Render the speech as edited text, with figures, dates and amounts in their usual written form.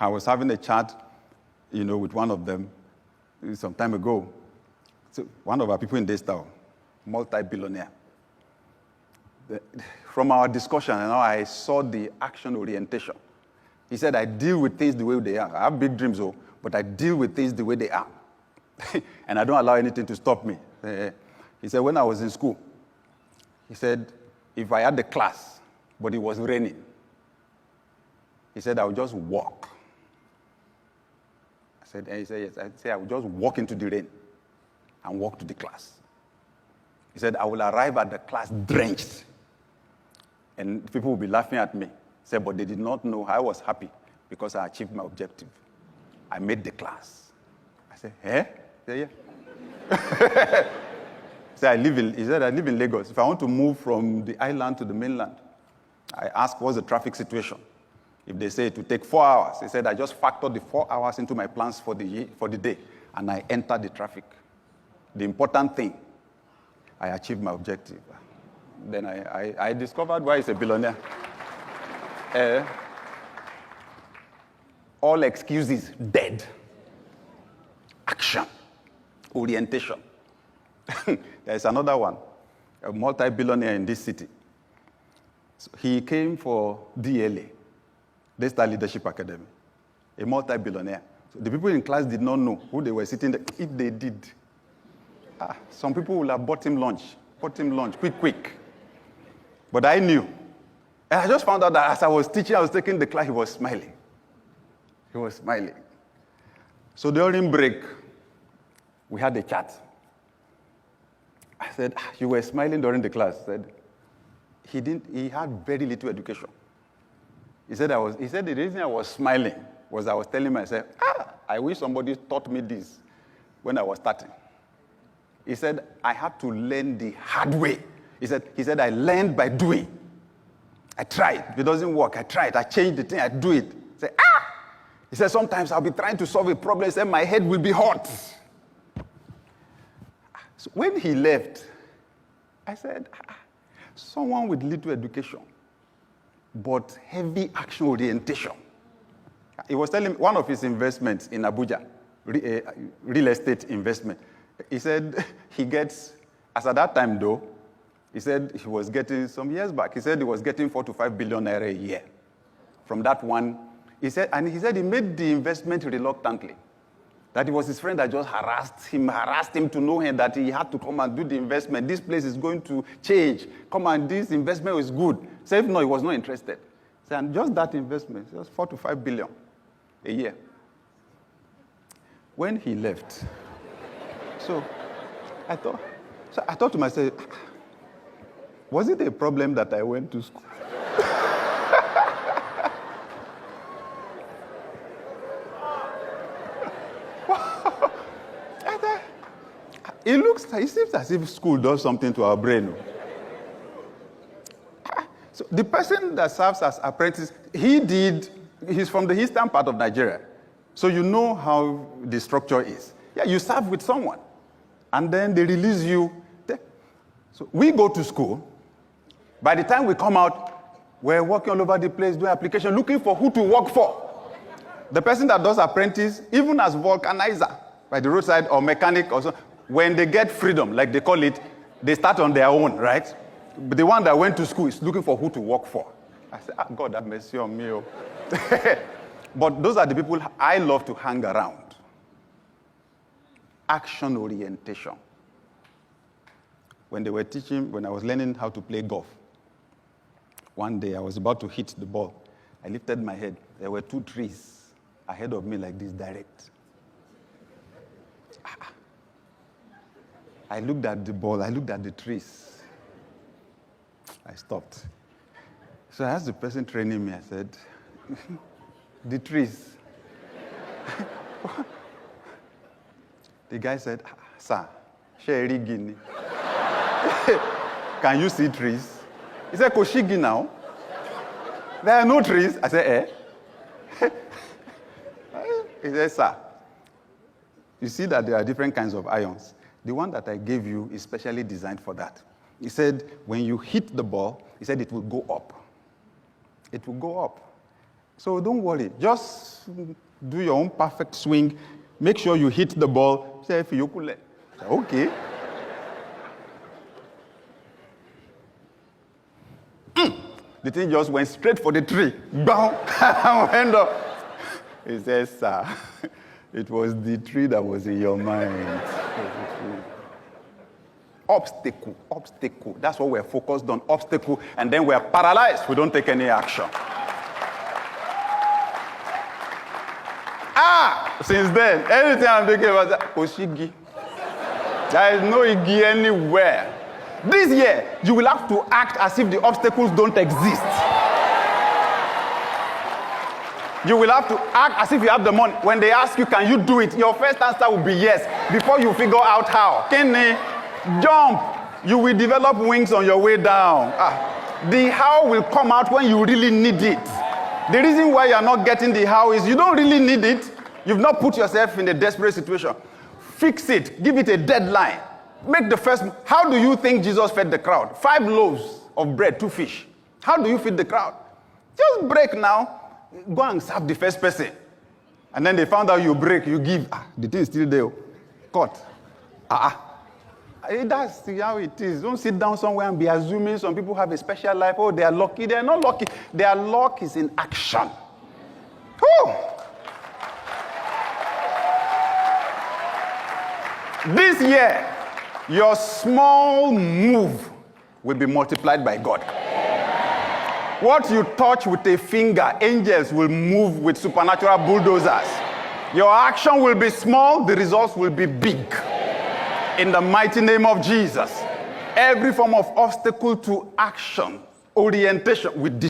I was having a chat, with one of them some time ago. So one of our people in this town, multi-billionaire. From our discussion, I saw the action orientation. He said, I deal with things the way they are. I have big dreams, but I deal with things the way they are. And I don't allow anything to stop me. He said, when I was in school, he said, if I had the class, but it was raining, he said, I would just walk. He said, yes. I said, I would just walk into the rain and walk to the class. He said, I will arrive at the class drenched. And people will be laughing at me. He said, but they did not know I was happy because I achieved my objective. I made the class. I said, eh? He said, yeah. He said, I live in Lagos. If I want to move from the island to the mainland, I ask, what's the traffic situation? If they say it will take 4 hours, he said, I just factor the 4 hours into my plans for the day, and I enter the traffic. The important thing, I achieved my objective. Then I discovered why he's a billionaire. All excuses, dead. Action, orientation. There's another one, a multi-billionaire in this city. So he came for DLA, Daystar Leadership Academy, a multi-billionaire. So the people in class did not know who they were sitting there. If they did, some people would have bought him lunch, quick. But I knew. And I just found out that as I was teaching, I was taking the class, he was smiling. So during break, we had a chat. I said, you were smiling during the class. I said, he had very little education. He said the reason I was smiling was I was telling myself, I wish somebody taught me this when I was starting. He said, I had to learn the hard way. He said, I learned by doing. I tried. If it doesn't work, I tried. I changed the thing, I do it. He said, sometimes I'll be trying to solve a problem. He said, my head will be hot. So when he left, I said, someone with little education, but heavy action orientation. He was telling me one of his investments in Abuja, real estate investment. He said he gets, as at that time though, he said he was getting, some years back, he said he was getting 4 to 5 billion naira a year. From that one, he said he made the investment reluctantly. That it was his friend that just harassed him to know him that he had to come and do the investment. This place is going to change. Come on, this investment is good. So if no, he was not interested. So, and just that investment, just 4 to 5 billion a year. When he left, so I thought to myself, was it a problem that I went to school? It seems as if school does something to our brain. So the person that serves as apprentice, he's from the eastern part of Nigeria. So you know how the structure is. Yeah, you serve with someone, and then they release you. So we go to school. By the time we come out, we're walking all over the place, doing application, looking for who to work for. The person that does apprentice, even as vulcanizer, by the roadside or mechanic or so, when they get freedom, like they call it, they start on their own, right? But the one that went to school is looking for who to work for. I said, God have mercy on me. But those are the people I love to hang around. Action orientation. When they were teaching, when I was learning how to play golf, one day I was about to hit the ball. I lifted my head. There were 2 trees ahead of me like this, direct. I looked at the ball, I looked at the trees. I stopped. So I asked the person training me, I said, the trees. The guy said, sir, Sherry Guinea. Can you see trees? He said, Koshigi now. There are no trees. I said, eh? He said, sir, you see that there are different kinds of ions. The one that I gave you is specially designed for that. He said, when you hit the ball, he said it will go up. It will go up. So don't worry. Just do your own perfect swing. Make sure you hit the ball. Say, okay. The thing just went straight for the tree. Bam! Went up. He says, sir, it was the tree that was in your mind. Obstacle. That's what we're focused on, obstacle. And then we're paralyzed. We don't take any action. Since then, anything I'm thinking about that, Oshigi. There is no Igi anywhere. This year, you will have to act as if the obstacles don't exist. You will have to act as if you have the money. When they ask you, can you do it? Your first answer will be yes, before you figure out how. Kenny, jump. You will develop wings on your way down. The how will come out when you really need it. The reason why you're not getting the how is you don't really need it. You've not put yourself in a desperate situation. Fix it. Give it a deadline. Make the first. How do you think Jesus fed the crowd? 5 loaves of bread, 2 fish. How do you feed the crowd? Just break now. Go and serve the first person. And then they found out you break, you give. The thing is still there. Cut. That's how it is. Don't sit down somewhere and be assuming some people have a special life. Oh, they are lucky. They are not lucky. Their luck is in action. Whew. This year, your small move will be multiplied by God. What you touch with a finger, angels will move with supernatural bulldozers. Your action will be small, the results will be big. In the mighty name of Jesus. Every form of obstacle to action, orientation with